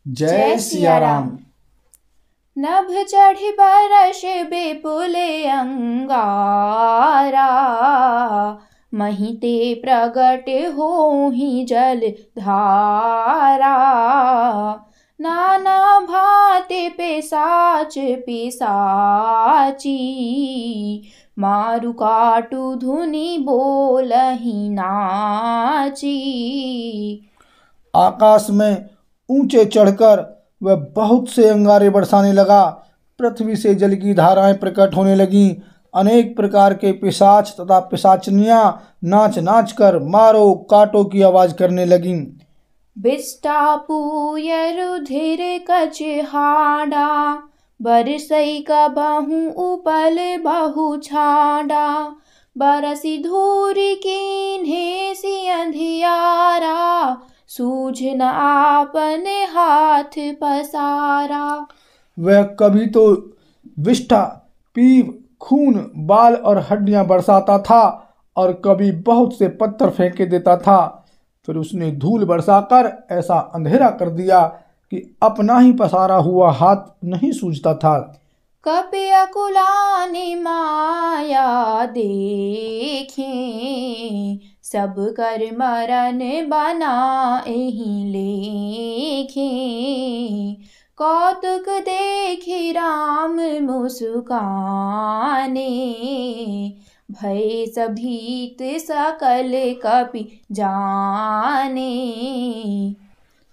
जय सिया राम। नभ चढ़ी बरस विपुल अंगारा, महिते प्रगट होहि जल धारा। नाना भांति पिशाच पिशाची, मारु काटु धुनि बोलहि नाची। आकाश में ऊंचे चढ़कर वह बहुत से अंगारे बरसाने लगा। पृथ्वी से जल की धाराएं प्रकट होने लगीं। अनेक प्रकार के पिशाच तथा पिशाचनियां नाच नाच कर मारो काटो की आवाज करने लगीं। बिष्टा पूय रुधिर कछहाड़ा, बरसई कबहु उपल बहु छाड़ा। बरसी धूरि कीन्हे सि अंधियारा, सूझ न आपन हाथ पसारा। वह कभी तो विष्ठा, पीव, खून, बाल और हड्डियां बरसाता था और कभी बहुत से पत्थर फेंके देता था। फिर उसने धूल बरसाकर ऐसा अंधेरा कर दिया कि अपना ही पसारा हुआ हाथ नहीं सूझता था। कपि अकुलानि माया देखें, सब कर मरन बनाहि लेखें। कौतुक देखि राम मुस्काने, भय सभीत सकल कपि जाने।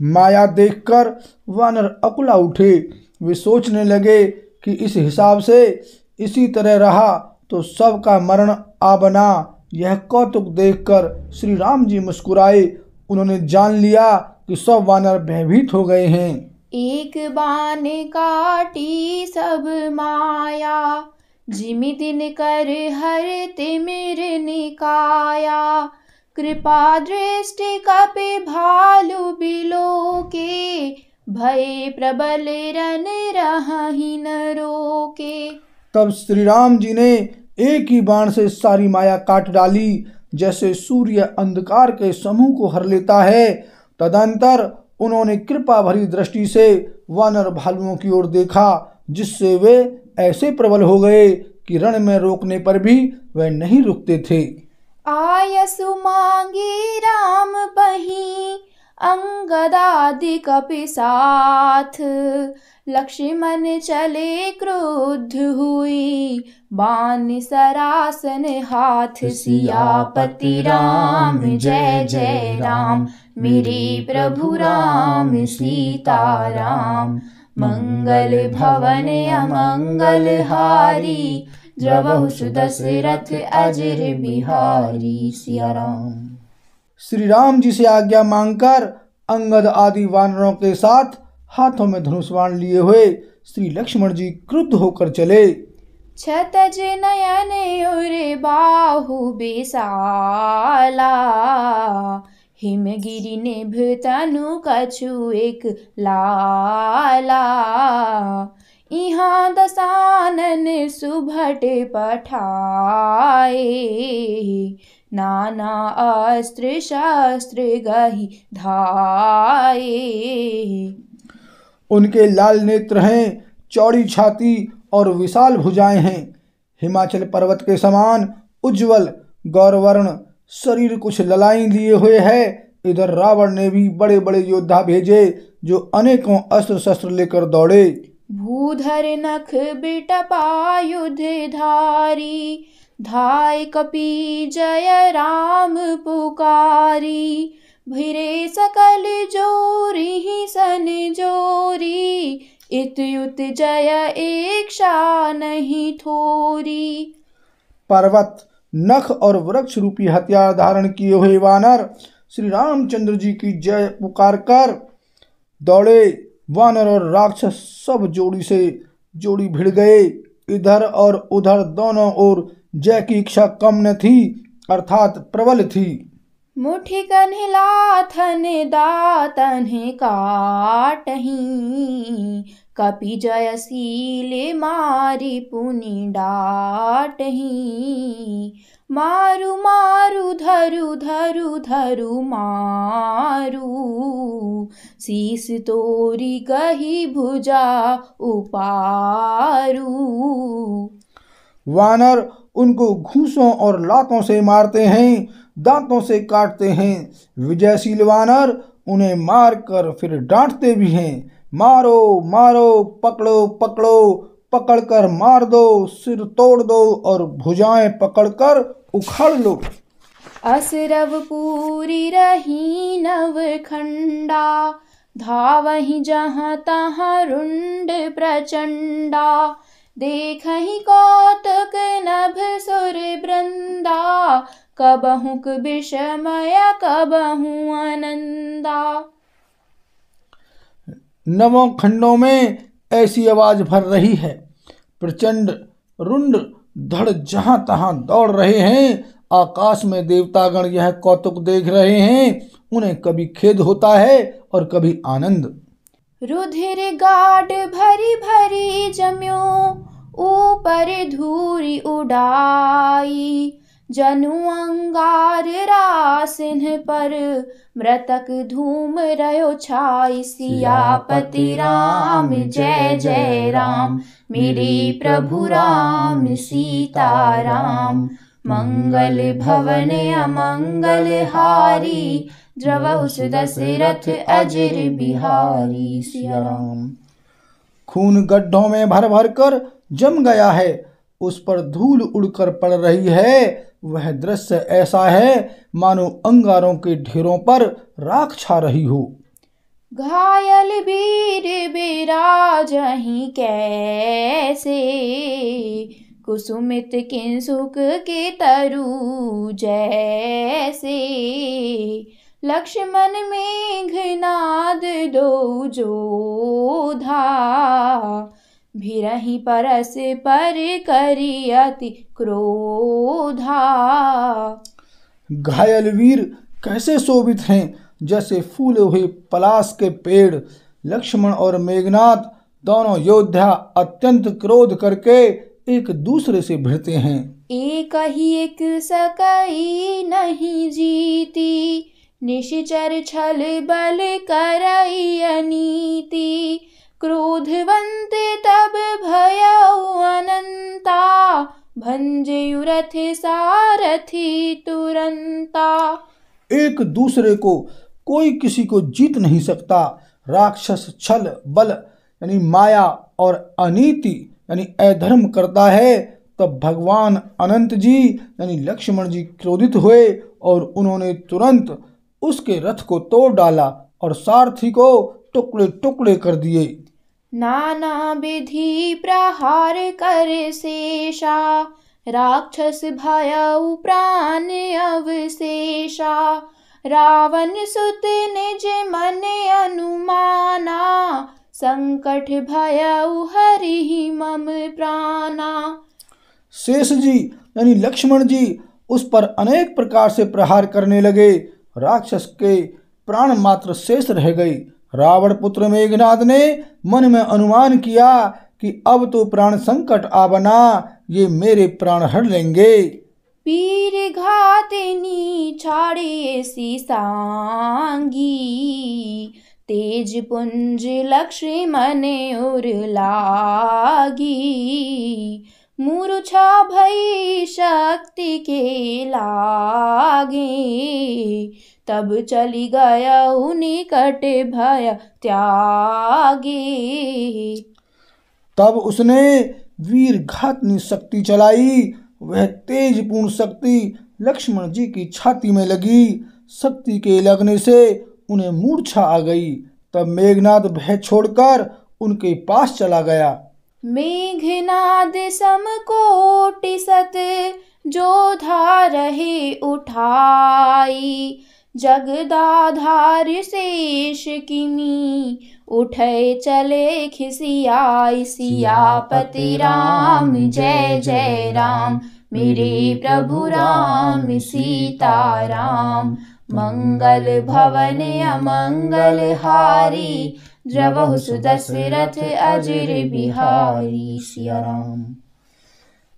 माया देखकर वानर अकुला उठे। वे सोचने लगे कि इस हिसाब से इसी तरह रहा तो सबका मरण आ बना। यह कौतुक देखकर श्री राम जी मुस्कुराए। उन्होंने जान लिया कि सब वानर भयभीत हो गए हैं। एक बाण काटी सब माया, जिमि दिन कर हर तिमिर निकाया। कृपा दृष्टि कपि भालु बिलोके, भय प्रबल रन रहहि न रोके। तब श्री राम जी ने एक ही बाण से सारी माया काट डाली, जैसे सूर्य अंधकार के समूह को हर लेता है। तदंतर उन्होंने कृपा भरी दृष्टि से वानर भालुओं की ओर देखा, जिससे वे ऐसे प्रबल हो गए कि रण में रोकने पर भी वे नहीं रुकते थे। आयसु मांगी राम पही, अंगदादि कपि साथ। लक्ष्मण चले क्रुद्ध हुई, बाण सरासन हाथ। सियापति राम जय जय राम, मेरे प्रभु राम सीताराम। मंगल भवन अमंगल हारी, द्रवहु सुदशरथ अजर बिहारी। सिया राम। श्री राम जी से आज्ञा मांगकर अंगद आदि वानरों के साथ हाथों में धनुष बाण लिए हुए श्री लक्ष्मण जी क्रुद्ध होकर चले। क्षतज नयन उर बाहु विशाला, हिमगिरि निभ तनु कछु एक लाला। इहाँ दसानन सुभट पठाए, नाना अस्त्र शस्त्र गहि धाये। उनके लाल नेत्र हैं, चौड़ी छाती और विशाल भुजाएं हैं। हिमाचल पर्वत के समान उज्जवल गौरवर्ण शरीर कुछ ललाई लिए हुए है। इधर रावण ने भी बड़े बड़े योद्धा भेजे, जो अनेकों अस्त्र शस्त्र लेकर दौड़े। भूधर नख बिटपायुध धारी, धाय कपि जय राम पुकारी। भिरे सकल जोरी सन जोरी, इतयुत जय इच्छा नहीं थोरी। पर्वत, नख और वृक्ष रूपी हथियार धारण किए हुए वानर श्री रामचंद्र जी की जय पुकार कर दौड़े। वानर और राक्षस सब जोड़ी से जोड़ी भिड़ गए। इधर और उधर दोनों ओर जय की इच्छा कम न थी, अर्थात प्रबल थी। मुठि कन्हिलाथन दातन काटहीं, कपि जयशील मारि पुनि डाटहीं। मारु मारु धरु धरु धरु मारु, शीस तोरी कही भुजा उपारू। वानर उनको घूंसों और लातों से मारते हैं, दांतों से काटते हैं। विजयशील वानर उन्हें मारकर फिर डांटते भी हैं। मारो मारो, पकड़ो पकड़ो, पकड़कर मार दो, सिर तोड़ दो और भुजाएं पकड़कर उखाड़ लो। असरव पूरी रही नव खंडा, धावहि जहाँ तहाँ रुंड प्रचंडा। देखहि कौतुक नभ सुर वृंदा, कबहुक विषमय कबहु आनंदा। नवों खंडों में ऐसी आवाज भर रही है। प्रचंड रुंड धड़ जहां तहां दौड़ रहे हैं। आकाश में देवतागण यह कौतुक देख रहे हैं। उन्हें कभी खेद होता है और कभी आनंद। रुधिर गाड भरी भरी जम्यो, ऊपर धूरी उड़ाई। जनु अंगार रासिन पर, मृतक धूम रयो छाई। सियापति राम जय जय राम, मेरे प्रभु राम सीता राम। मंगल भवन अमंगल हारी, द्रवहु दशरथ अजर बिहारी। सिया राम। खून गड्ढों में भर भर कर जम गया है, उस पर धूल उड़कर पड़ रही है। वह दृश्य ऐसा है मानो अंगारों के ढेरों पर राख छा रही हो। घायल वीर बिराजहि कैसे, कुसुमित किंसुक के तरु जैसे। लक्ष्मण मेघनाद दो जोधा, भिरहि परस पर करि अति क्रोधा। घायल वीर कैसे शोभित हैं, जैसे फूले हुए पलाश के पेड़। लक्ष्मण और मेघनाद दोनों योद्धा अत्यंत क्रोध करके एक दूसरे से भिड़ते हैं। एक ही एक सकई नहीं जीती, निशिचर छल बल करई अनीति। क्रोधवंत तब भयउ अनंता, भंजयु रथ सारथी तुरंता। एक दूसरे को कोई किसी को जीत नहीं सकता। राक्षस छल बल यानी माया और अनीति यानी अधर्म करता है। तब भगवान अनंत जी यानी लक्ष्मण जी क्रोधित हुए और उन्होंने तुरंत उसके रथ को तोड़ डाला और सारथी को टुकड़े टुकड़े कर दिए। नाना विधि प्रहार कर शेषा, राक्षस भयउ प्राण अवशेषा। रावण सुत निज मन अनुमाना, संकट भयउ हरि मम प्राणा। शेष जी यानी लक्ष्मण जी उस पर अनेक प्रकार से प्रहार करने लगे। राक्षस के प्राण मात्र शेष रह गई। रावण पुत्र मेघनाद ने मन में अनुमान किया कि अब तो प्राण संकट आ बना, ये मेरे प्राण हर लेंगे। पीर घातनी छाड़े सी सांगी, तेज पुंज लक्ष्मण उर लागी। मूर्छा भई शक्ति के लागे, तब चली गया निकट भय त्यागे। तब उसने वीर घातनी शक्ति चलाई। वह तेजपूर्ण शक्ति लक्ष्मण जी की छाती में लगी। शक्ति के लगने से उन्हें मूर्छा आ गई। तब मेघनाद भय छोड़कर उनके पास चला गया। मेघनाद समकोटि सत जोधा रहे उठाई। जगदाधार शेष किमी उठे चले खिसियाई। सियापति राम जय जय राम, मेरे प्रभु राम सीता राम। मंगल भवन अमंगल हारी, द्रवहु दशरथ अजर बिहारी। सिया राम।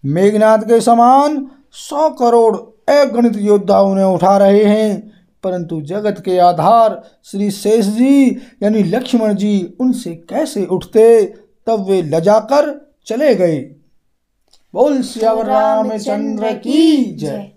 मेघनाद के समान 100 करोड़ अगणित योद्धा उन्हें उठा रहे हैं, परंतु जगत के आधार श्री शेष जी यानी लक्ष्मण जी उनसे कैसे उठते। तब वे लजाकर चले गए। बोल सियावर रामचंद्र की जय।